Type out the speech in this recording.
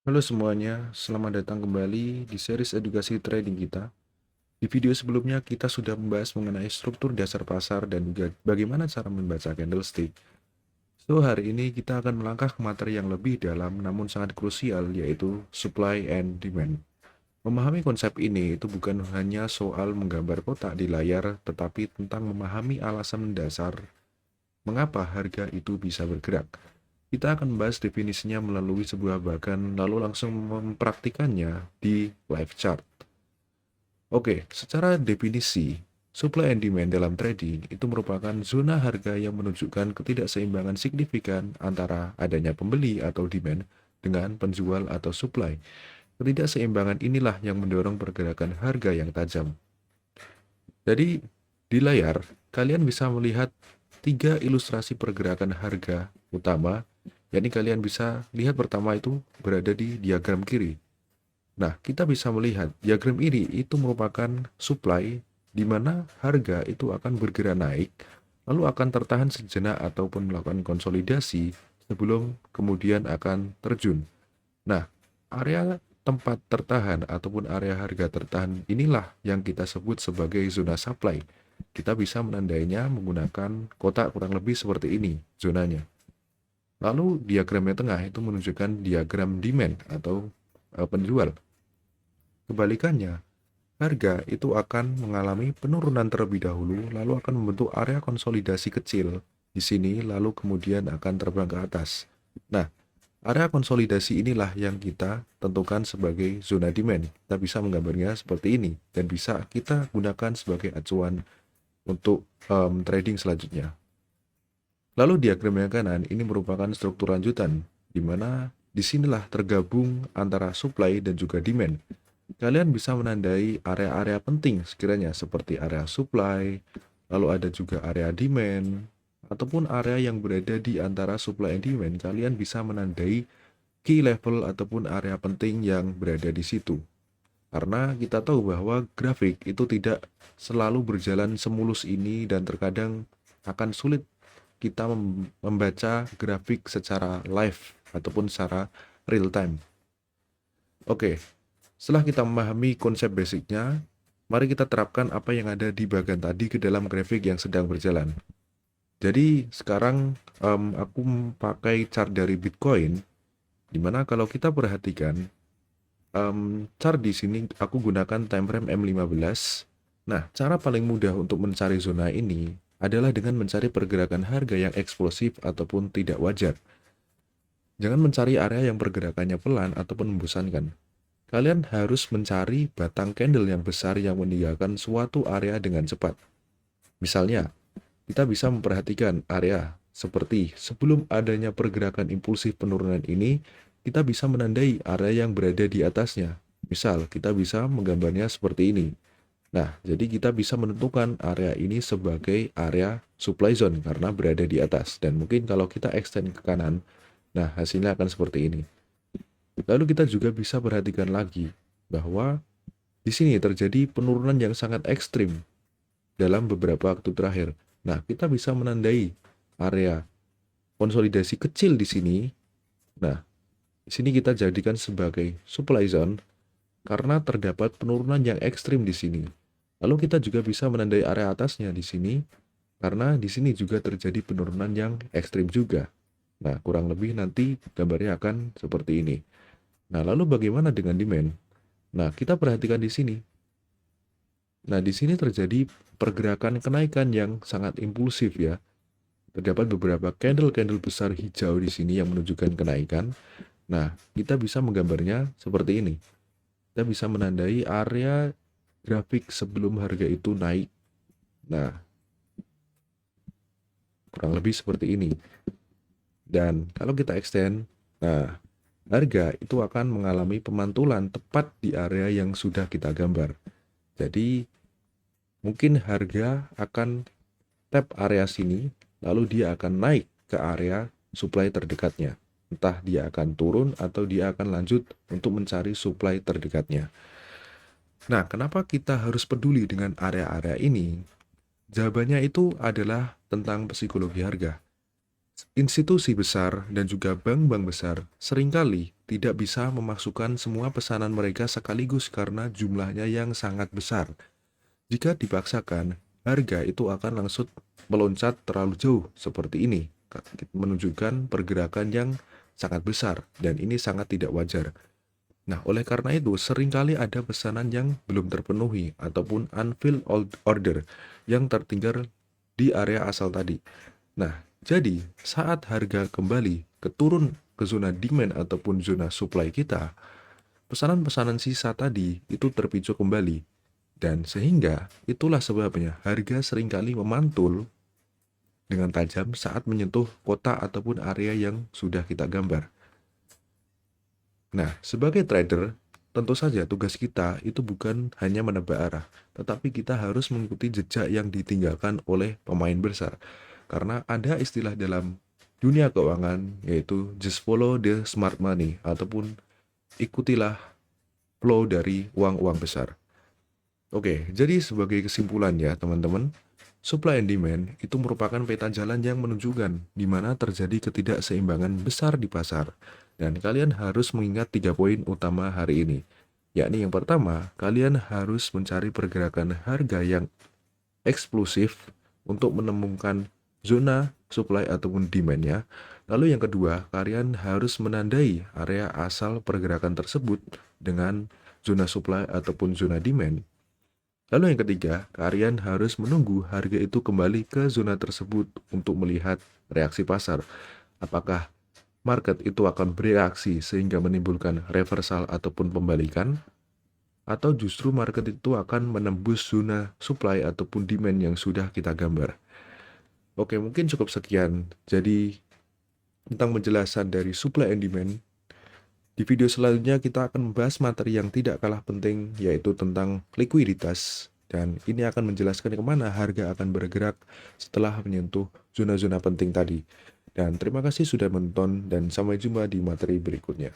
Halo semuanya, selamat datang kembali di series edukasi trading kita. Di video sebelumnya kita sudah membahas mengenai struktur dasar pasar dan juga bagaimana cara membaca candlestick. So, hari ini kita akan melangkah ke materi yang lebih dalam namun sangat krusial, yaitu supply and demand. Memahami konsep ini itu bukan hanya soal menggambar kotak di layar, tetapi tentang memahami alasan mendasar mengapa harga itu bisa bergerak. Kita akan membahas definisinya melalui sebuah bagan, lalu langsung mempraktikannya di live chart. Oke, secara definisi, supply and demand dalam trading itu merupakan zona harga yang menunjukkan ketidakseimbangan signifikan antara adanya pembeli atau demand dengan penjual atau supply. Ketidakseimbangan inilah yang mendorong pergerakan harga yang tajam. Jadi, di layar, kalian bisa melihat tiga ilustrasi pergerakan harga utama, yakni kalian bisa lihat pertama itu berada di diagram kiri. Nah, kita bisa melihat diagram ini itu merupakan supply di mana harga itu akan bergerak naik, lalu akan tertahan sejenak ataupun melakukan konsolidasi sebelum kemudian akan terjun. Nah, area tempat tertahan ataupun area harga tertahan inilah yang kita sebut sebagai zona supply. Kita bisa menandainya menggunakan kotak kurang lebih seperti ini zonanya. Lalu diagram yang tengah itu menunjukkan diagram demand atau penjual. Kebalikannya, harga itu akan mengalami penurunan terlebih dahulu, lalu akan membentuk area konsolidasi kecil di sini, lalu kemudian akan terbang ke atas. Nah, area konsolidasi inilah yang kita tentukan sebagai zona demand. Kita bisa menggambarnya seperti ini, dan bisa kita gunakan sebagai acuan untuk trading selanjutnya. Lalu diagram yang kanan ini merupakan struktur lanjutan, di mana disinilah tergabung antara supply dan juga demand. Kalian bisa menandai area-area penting sekiranya seperti area supply, lalu ada juga area demand, ataupun area yang berada di antara supply and demand. Kalian bisa menandai key level ataupun area penting yang berada di situ. Karena kita tahu bahwa grafik itu tidak selalu berjalan semulus ini dan terkadang akan sulit kita membaca grafik secara live ataupun secara real time. Oke, setelah kita memahami konsep basicnya, mari kita terapkan apa yang ada di bagian tadi ke dalam grafik yang sedang berjalan. Jadi sekarang aku pakai chart dari Bitcoin, dimana kalau kita perhatikan chart di sini aku gunakan time frame M15. Nah, cara paling mudah untuk mencari zona ini adalah dengan mencari pergerakan harga yang eksplosif ataupun tidak wajar. Jangan mencari area yang pergerakannya pelan ataupun membosankan. Kalian harus mencari batang candle yang besar yang meninggalkan suatu area dengan cepat. Misalnya, kita bisa memperhatikan area seperti sebelum adanya pergerakan impulsif penurunan ini, kita bisa menandai area yang berada di atasnya. Misal, kita bisa menggambarnya seperti ini. Nah, jadi kita bisa menentukan area ini sebagai area supply zone karena berada di atas. Dan mungkin kalau kita extend ke kanan, nah hasilnya akan seperti ini. Lalu kita juga bisa perhatikan lagi bahwa di sini terjadi penurunan yang sangat ekstrim dalam beberapa waktu terakhir. Nah, kita bisa menandai area konsolidasi kecil di sini. Nah, di sini kita jadikan sebagai supply zone karena terdapat penurunan yang ekstrim di sini. Lalu kita juga bisa menandai area atasnya di sini karena di sini juga terjadi penurunan yang ekstrim juga. Nah, kurang lebih nanti gambarnya akan seperti ini. Nah, lalu bagaimana dengan demand? Nah, kita perhatikan di sini. Nah, di sini terjadi pergerakan kenaikan yang sangat impulsif ya. Terdapat beberapa candle-candle besar hijau di sini yang menunjukkan kenaikan. Nah, kita bisa menggambarnya seperti ini. Kita bisa menandai area grafik sebelum harga itu naik. Nah, kurang lebih seperti ini. Dan kalau kita extend, nah, harga itu akan mengalami pemantulan tepat di area yang sudah kita gambar. Jadi, mungkin harga akan tap area sini, lalu dia akan naik ke area supply terdekatnya. Entah dia akan turun atau dia akan lanjut untuk mencari supply terdekatnya. Nah, kenapa kita harus peduli dengan area-area ini? Jawabannya itu adalah tentang psikologi harga. Institusi besar dan juga bank-bank besar seringkali tidak bisa memasukkan semua pesanan mereka sekaligus karena jumlahnya yang sangat besar. Jika dipaksakan, harga itu akan langsung meloncat terlalu jauh seperti ini, menunjukkan pergerakan yang sangat besar dan ini sangat tidak wajar. Nah, oleh karena itu, seringkali ada pesanan yang belum terpenuhi ataupun unfilled order yang tertinggal di area asal tadi. Nah, jadi saat harga kembali turun ke zona demand ataupun zona supply kita, pesanan-pesanan sisa tadi itu terpicu kembali. Dan sehingga itulah sebabnya harga seringkali memantul dengan tajam saat menyentuh kota ataupun area yang sudah kita gambar. Nah, sebagai trader, tentu saja tugas kita itu bukan hanya menebak arah, tetapi kita harus mengikuti jejak yang ditinggalkan oleh pemain besar. Karena ada istilah dalam dunia keuangan yaitu just follow the smart money ataupun ikutilah flow dari uang-uang besar. Oke, jadi sebagai kesimpulan ya teman-teman, supply and demand itu merupakan peta jalan yang menunjukkan di mana terjadi ketidakseimbangan besar di pasar. Dan kalian harus mengingat 3 poin utama hari ini. Yakni yang pertama, kalian harus mencari pergerakan harga yang eksklusif untuk menemukan zona supply ataupun demand-nya. Lalu yang kedua, kalian harus menandai area asal pergerakan tersebut dengan zona supply ataupun zona demand. Lalu yang ketiga, kalian harus menunggu harga itu kembali ke zona tersebut untuk melihat reaksi pasar. Apakah market itu akan bereaksi sehingga menimbulkan reversal ataupun pembalikan, atau justru market itu akan menembus zona supply ataupun demand yang sudah kita gambar. Oke, mungkin cukup sekian. Jadi, tentang penjelasan dari supply and demand, di video selanjutnya kita akan membahas materi yang tidak kalah penting, yaitu tentang likuiditas. Dan ini akan menjelaskan kemana harga akan bergerak setelah menyentuh zona-zona penting tadi. Dan terima kasih sudah menonton dan sampai jumpa di materi berikutnya.